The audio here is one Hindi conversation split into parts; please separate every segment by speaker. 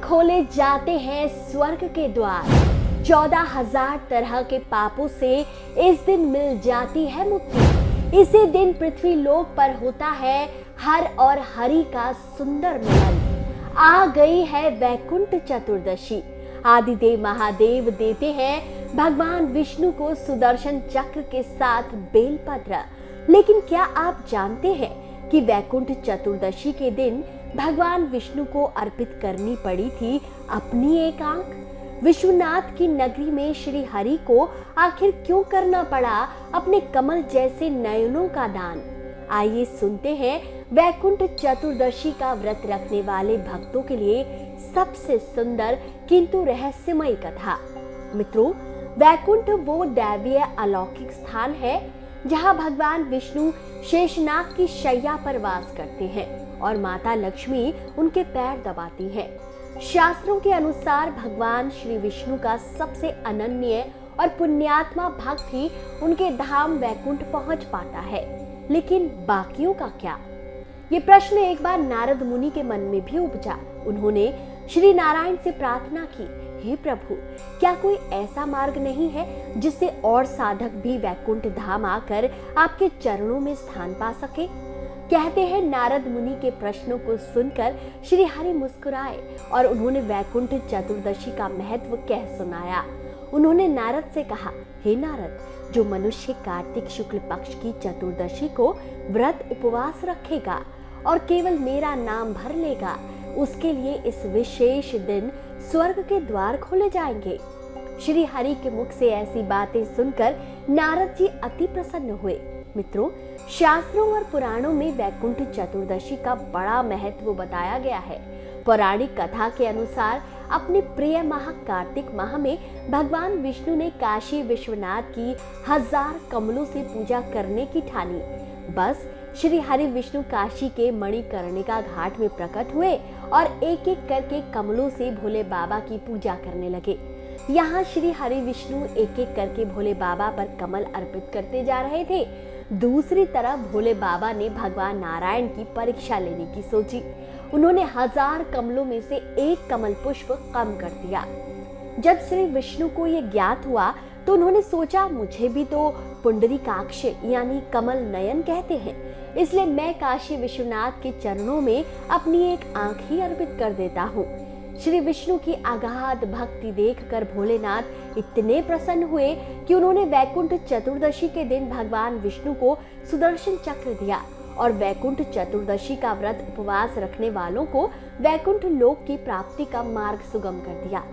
Speaker 1: खोले जाते हैं स्वर्ग के द्वार। 14,000 तरह के पापों से इस दिन मिल जाती है मुक्ति। इसी दिन पृथ्वी लोक पर होता है हर और हरि का सुंदर मिलन। आ गई है वैकुंठ चतुर्दशी। आदिदेव महादेव देते हैं भगवान विष्णु को सुदर्शन चक्र के साथ बेलपत्र। लेकिन क्या आप जानते हैं कि वैकुंठ चतुर्दशी के दिन भगवान विष्णु को अर्पित करनी पड़ी थी अपनी एक आंख? विश्वनाथ की नगरी में श्री हरि को आखिर क्यों करना पड़ा अपने कमल जैसे नयनों का दान? आइए सुनते हैं वैकुंठ चतुर्दशी का व्रत रखने वाले भक्तों के लिए सबसे सुंदर किंतु रहस्यमय कथा। मित्रों, वैकुंठ वो दैवीय अलौकिक स्थान है जहां भगवान विष्णु शेषनाग की शैया पर वास करते हैं और माता लक्ष्मी उनके पैर दबाती है। शास्त्रों के अनुसार भगवान श्री विष्णु का सबसे अनन्य और पुण्यात्मा भक्त ही उनके धाम वैकुंठ पहुंच पाता है। लेकिन बाकियों का क्या? ये प्रश्न एक बार नारद मुनि के मन में भी उपजा। उन्होंने श्री नारायण से प्रार्थना की, हे प्रभु, क्या कोई ऐसा मार्ग नहीं है जिससे और साधक भी वैकुंठ धाम आकर आपके चरणों में स्थान पा सके? कहते हैं नारद मुनि के प्रश्नों को सुनकर श्री हरि मुस्कुराए और उन्होंने वैकुंठ चतुर्दशी का महत्व कह सुनाया। उन्होंने नारद से कहा, हे नारद, जो मनुष्य कार्तिक शुक्ल पक्ष की चतुर्दशी को व्रत उपवास रखेगा और केवल मेरा नाम भर लेगा, उसके लिए इस विशेष दिन स्वर्ग के द्वार खोले जाएंगे। श्री हरि के मुख से ऐसी बातें सुनकर नारद जी अति प्रसन्न हुए। मित्रों, शास्त्रों और पुराणों में वैकुंठ चतुर्दशी का बड़ा महत्व बताया गया है। पौराणिक कथा के अनुसार अपने प्रिय माह कार्तिक माह में भगवान विष्णु ने काशी विश्वनाथ की 1000 कमलों से पूजा करने की ठानी। बस श्री हरि विष्णु काशी के मणिकर्णिका घाट में प्रकट हुए और एक एक करके कमलों से भोले बाबा की पूजा करने लगे। यहाँ श्री हरि विष्णु एक एक करके भोले बाबा पर कमल अर्पित करते जा रहे थे। दूसरी तरफ भोले बाबा ने भगवान नारायण की परीक्षा लेने की सोची। उन्होंने 1000 कमलों में से एक कमल पुष्प कम कर दिया। जब श्री विष्णु को यह ज्ञात हुआ तो उन्होंने सोचा, मुझे भी तो पुंडरीकाक्ष यानी कमल नयन कहते हैं, इसलिए मैं काशी विश्वनाथ के चरणों में अपनी एक आंख ही अर्पित कर देता हूँ। श्री विष्णु की अगाध भक्ति देखकर भोलेनाथ इतने प्रसन्न हुए कि उन्होंने वैकुंठ चतुर्दशी के दिन भगवान विष्णु को सुदर्शन चक्र दिया और वैकुंठ चतुर्दशी का व्रत उपवास रखने वालों को वैकुंठ लोक की प्राप्ति का मार्ग सुगम कर दिया।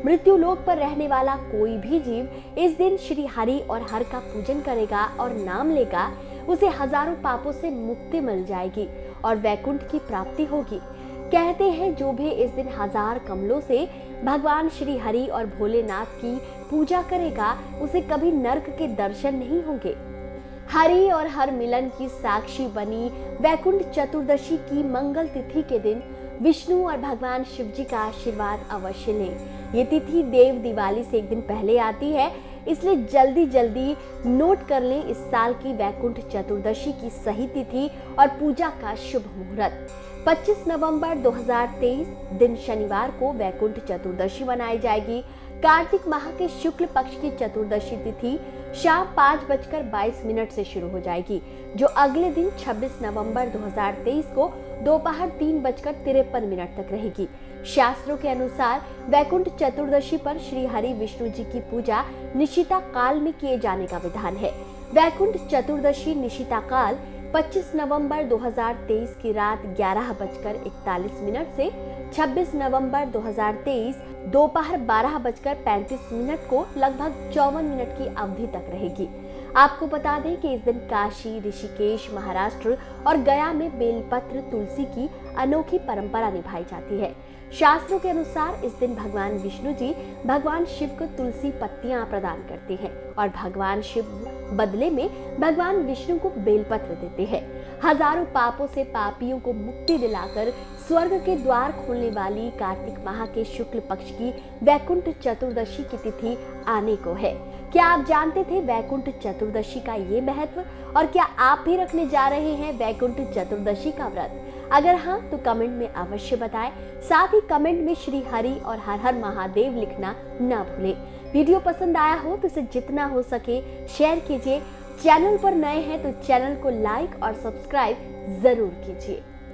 Speaker 1: मृत्यु लोक पर रहने वाला कोई भी जीव इस दिन श्री हरि और हर का पूजन करेगा और नाम लेगा, उसे हजारों पापों से मुक्ति मिल जाएगी और वैकुंठ की प्राप्ति होगी। कहते हैं जो भी इस दिन 1000 कमलों से भगवान श्री हरि और भोलेनाथ की पूजा करेगा, उसे कभी नरक के दर्शन नहीं होंगे। हरि और हर मिलन की साक्षी बनी वैकुंठ चतुर्दशी की मंगल तिथि के दिन विष्णु और भगवान शिव जी का आशीर्वाद अवश्य लें। ये तिथि देव दिवाली से एक दिन पहले आती है, इसलिए जल्दी जल्दी नोट कर लें इस साल की वैकुंठ चतुर्दशी की सही तिथि और पूजा का शुभ मुहूर्त। 25 नवंबर 2023 दिन शनिवार को वैकुंठ चतुर्दशी मनाई जाएगी। कार्तिक माह के शुक्ल पक्ष की चतुर्दशी तिथि शाम 5:22 से शुरू हो जाएगी, जो अगले दिन 26 नवंबर 2023 को दोपहर 3:53 तक रहेगी। शास्त्रों के अनुसार वैकुंठ चतुर्दशी पर श्री हरि विष्णु जी की पूजा निशिता काल में किए जाने का विधान है। वैकुंठ चतुर्दशी निशिता काल 25 नवंबर 2023 की रात 11:41 से 26 नवंबर 2023 दोपहर 12:35 को लगभग 54 मिनट की अवधि तक रहेगी। आपको बता दें कि इस दिन काशी, ऋषिकेश, महाराष्ट्र और गया में बेलपत्र तुलसी की अनोखी परंपरा निभाई जाती है। शास्त्रों के अनुसार इस दिन भगवान विष्णु जी भगवान शिव को तुलसी पत्तियां प्रदान करते हैं और भगवान शिव बदले में भगवान विष्णु को बेलपत्र देते हैं। हजारों पापों से पापियों को मुक्ति दिलाकर स्वर्ग के द्वार खोलने वाली कार्तिक माह के शुक्ल पक्ष की वैकुंठ चतुर्दशी की तिथि आने को है। क्या आप जानते थे वैकुंठ चतुर्दशी का ये महत्व? और क्या आप भी रखने जा रहे हैं वैकुंठ चतुर्दशी का व्रत? अगर हाँ तो कमेंट में अवश्य बताएं। साथ ही कमेंट में श्री हरि और हर हर महादेव लिखना ना भूलें। वीडियो पसंद आया हो तो इसे जितना हो सके शेयर कीजिए। चैनल पर नए हैं तो चैनल को लाइक और सब्सक्राइब जरूर कीजिए।